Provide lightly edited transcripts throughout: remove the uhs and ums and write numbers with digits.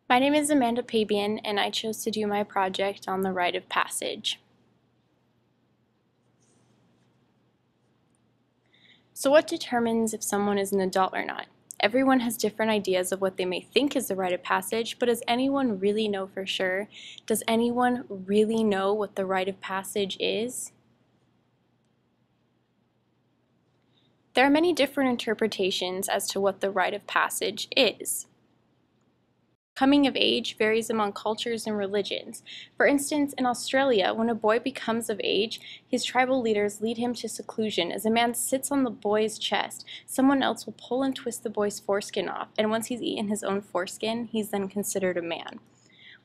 My name is Amanda Pabian, and I chose to do my project on the Rite of Passage. So what determines if someone is an adult or not? Everyone has different ideas of what they may think is the Rite of Passage, but does anyone really know for sure? Does anyone really know what the Rite of Passage is? There are many different interpretations as to what the Rite of Passage is. Coming of age varies among cultures and religions. For instance, in Australia, when a boy becomes of age, his tribal leaders lead him to seclusion. As a man sits on the boy's chest, someone else will pull and twist the boy's foreskin off, and once he's eaten his own foreskin, he's then considered a man.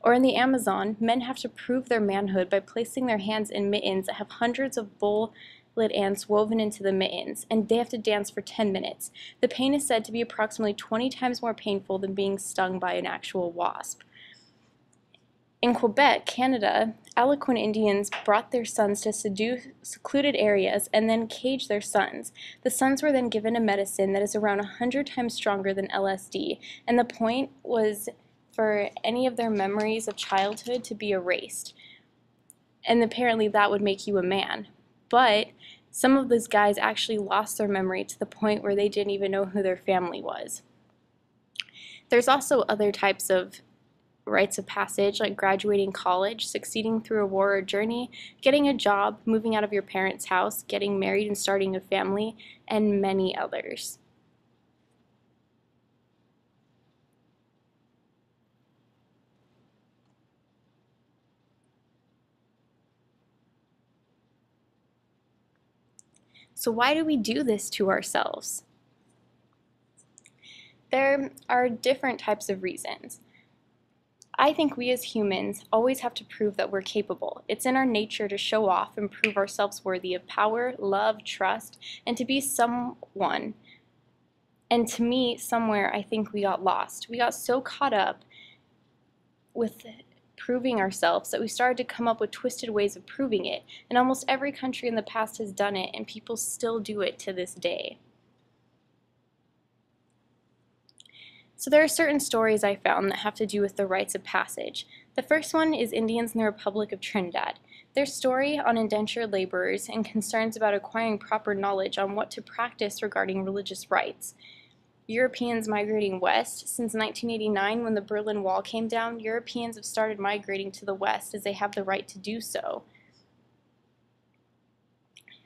Or in the Amazon, men have to prove their manhood by placing their hands in mittens that have hundreds of bull-lid ants woven into the mittens, and they have to dance for 10 minutes. The pain is said to be approximately 20 times more painful than being stung by an actual wasp. In Quebec, Canada, Algonquin Indians brought their sons to secluded areas and then caged their sons. The sons were then given a medicine that is around 100 times stronger than LSD, and the point was for any of their memories of childhood to be erased. And apparently that would make you a man. But some of those guys actually lost their memory to the point where they didn't even know who their family was. There's also other types of rites of passage, like graduating college, succeeding through a war or journey, getting a job, moving out of your parents' house, getting married and starting a family, and many others. So why do we do this to ourselves? There are different types of reasons. I think we as humans always have to prove that we're capable. It's in our nature to show off and prove ourselves worthy of power, love, trust, and to be someone. And to me, somewhere, I think we got lost. We got so caught up with proving ourselves that we started to come up with twisted ways of proving it. And almost every country in the past has done it, and people still do it to this day. So there are certain stories I found that have to do with the rites of passage. The first one is Indians in the Republic of Trinidad. Their story on indentured laborers and concerns about acquiring proper knowledge on what to practice regarding religious rites. Europeans migrating west. Since 1989, when the Berlin Wall came down, Europeans have started migrating to the west as they have the right to do so.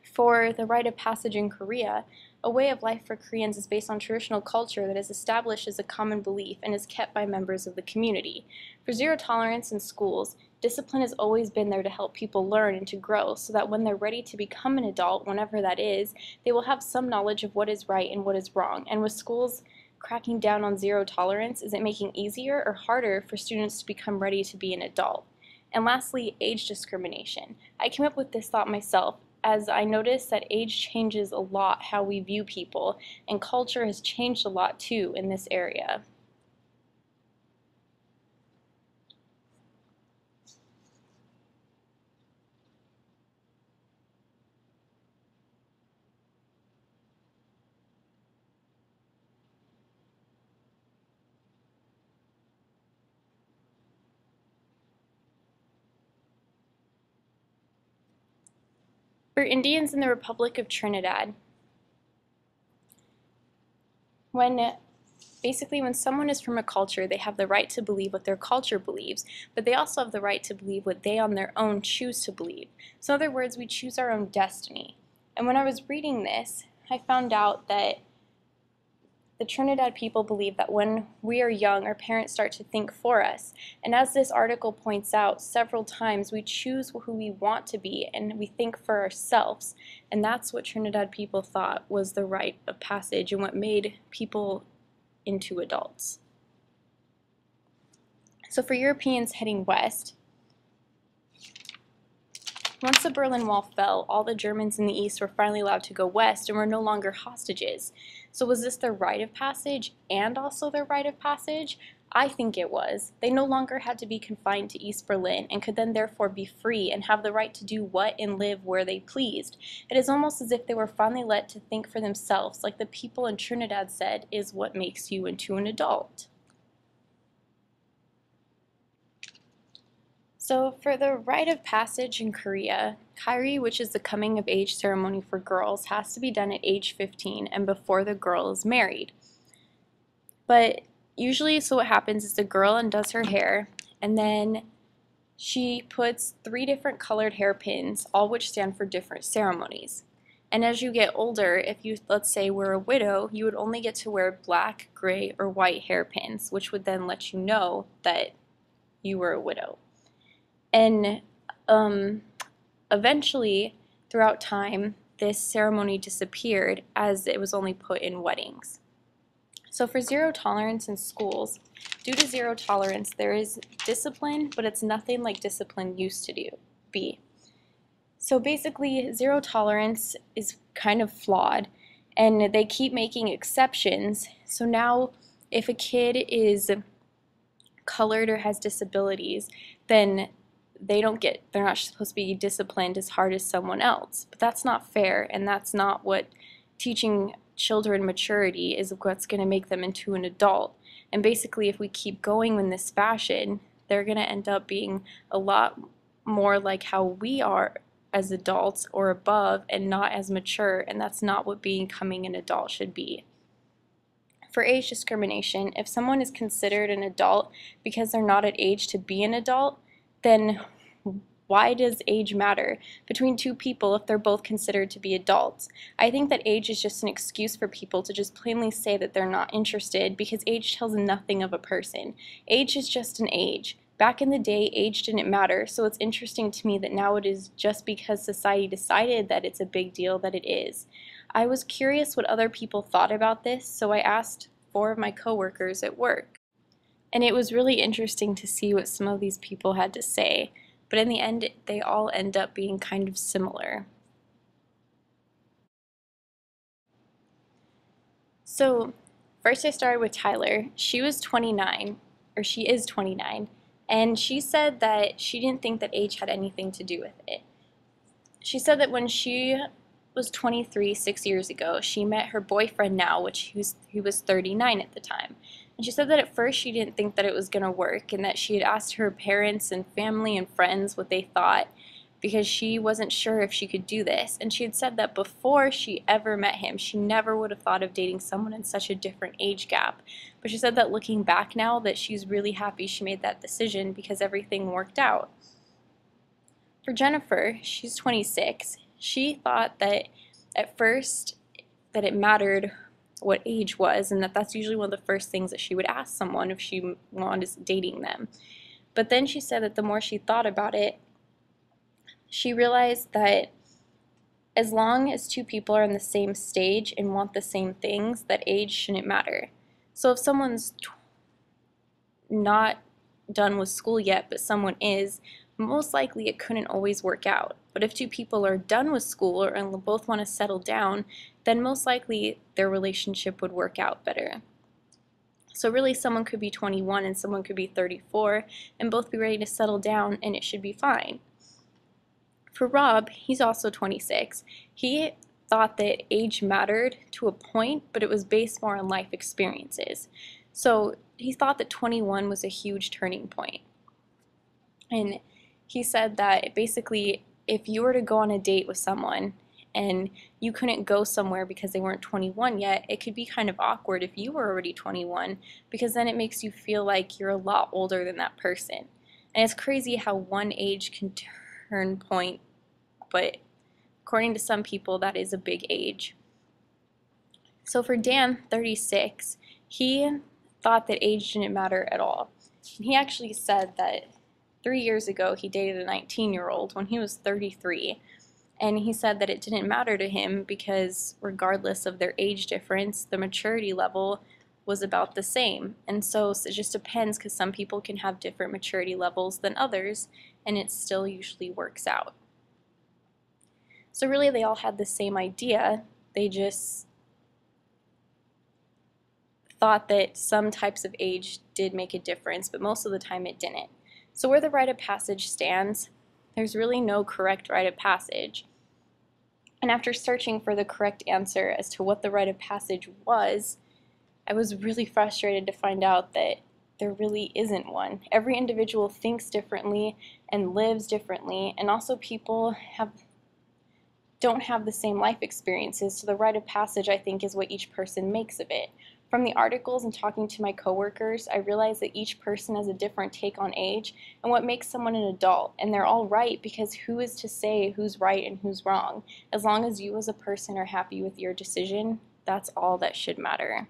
For the Rite of Passage in Korea, a way of life for Koreans is based on traditional culture that is established as a common belief and is kept by members of the community. For zero tolerance in schools, discipline has always been there to help people learn and to grow so that when they're ready to become an adult, whenever that is, they will have some knowledge of what is right and what is wrong. And with schools cracking down on zero tolerance, is it making easier or harder for students to become ready to be an adult? And lastly, age discrimination. I came up with this thought myself, as I noticed that age changes a lot how we view people, and culture has changed a lot too in this area. For Indians in the Republic of Trinidad, basically when someone is from a culture, they have the right to believe what their culture believes, but they also have the right to believe what they on their own choose to believe. So in other words, we choose our own destiny. And when I was reading this, I found out that the Trinidad people believe that when we are young, our parents start to think for us. And as this article points out, several times we choose who we want to be and we think for ourselves. And that's what Trinidad people thought was the rite of passage and what made people into adults. So for Europeans heading west, once the Berlin Wall fell, all the Germans in the east were finally allowed to go west and were no longer hostages. So was this their rite of passage and also their rite of passage? I think it was. They no longer had to be confined to East Berlin and could then therefore be free and have the right to do what and live where they pleased. It is almost as if they were finally let to think for themselves, like the people in Trinidad said is what makes you into an adult. So for the rite of passage in Korea, Kairi, which is the coming of age ceremony for girls, has to be done at age 15 and before the girl is married. But usually, so what happens is the girl undoes her hair, and then she puts 3 different colored hairpins, all which stand for different ceremonies. And as you get older, if you, let's say, were a widow, you would only get to wear black, gray, or white hairpins, which would then let you know that you were a widow. And eventually, throughout time, this ceremony disappeared as it was only put in weddings. So for zero tolerance in schools, due to zero tolerance, there is discipline, but it's nothing like discipline used to be. So basically, zero tolerance is kind of flawed, and they keep making exceptions. So now, if a kid is colored or has disabilities, then they're not supposed to be disciplined as hard as someone else. But that's not fair, and that's not what teaching children maturity is, what's going to make them into an adult. And basically, if we keep going in this fashion, they're going to end up being a lot more like how we are as adults or above, and not as mature, and that's not what becoming an adult should be. For age discrimination, if someone is considered an adult because they're not at age to be an adult, then why does age matter between two people if they're both considered to be adults? I think that age is just an excuse for people to just plainly say that they're not interested, because age tells nothing of a person. Age is just an age. Back in the day, age didn't matter, so it's interesting to me that now it is just because society decided that it's a big deal that it is. I was curious what other people thought about this, so I asked 4 of my coworkers at work. And it was really interesting to see what some of these people had to say, but in the end, they all end up being kind of similar. So, first I started with Tyler. She was 29, or she is 29, and she said that she didn't think that age had anything to do with it. She said that when she was 23 6 years ago, she met her boyfriend now, which he was 39 at the time. And she said that at first she didn't think that it was going to work, and that she had asked her parents and family and friends what they thought, because she wasn't sure if she could do this. And she had said that before she ever met him, she never would have thought of dating someone in such a different age gap. But she said that looking back now, that she's really happy she made that decision because everything worked out. For Jennifer, she's 26. She thought that at first that it mattered what age was, and that that's usually one of the first things that she would ask someone if she wanted dating them. But then she said that the more she thought about it, she realized that as long as 2 people are on the same stage and want the same things, that age shouldn't matter. So if someone's not done with school yet, but someone is, most likely it couldn't always work out. But if 2 people are done with school and both want to settle down, then most likely their relationship would work out better. So really, someone could be 21 and someone could be 34 and both be ready to settle down, and it should be fine. For Rob, he's also 26. He thought that age mattered to a point, but it was based more on life experiences. So he thought that 21 was a huge turning point. And he said that basically, if you were to go on a date with someone and you couldn't go somewhere because they weren't 21 yet, it could be kind of awkward if you were already 21, because then it makes you feel like you're a lot older than that person. And it's crazy how one age can turn point, but according to some people, that is a big age. So for Dan, 36, he thought that age didn't matter at all. And he actually said that 3 years ago, he dated a 19-year-old when he was 33, and he said that it didn't matter to him because regardless of their age difference, the maturity level was about the same. And so it just depends, because some people can have different maturity levels than others, and it still usually works out. So really, they all had the same idea. They just thought that some types of age did make a difference, but most of the time it didn't. So where the Rite of Passage stands, there's really no correct Rite of Passage. And after searching for the correct answer as to what the Rite of Passage was, I was really frustrated to find out that there really isn't one. Every individual thinks differently and lives differently, and also people don't have the same life experiences, so the rite of passage, I think, is what each person makes of it. From the articles and talking to my coworkers, I realized that each person has a different take on age and what makes someone an adult, and they're all right because who is to say who's right and who's wrong? As long as you as a person are happy with your decision, that's all that should matter.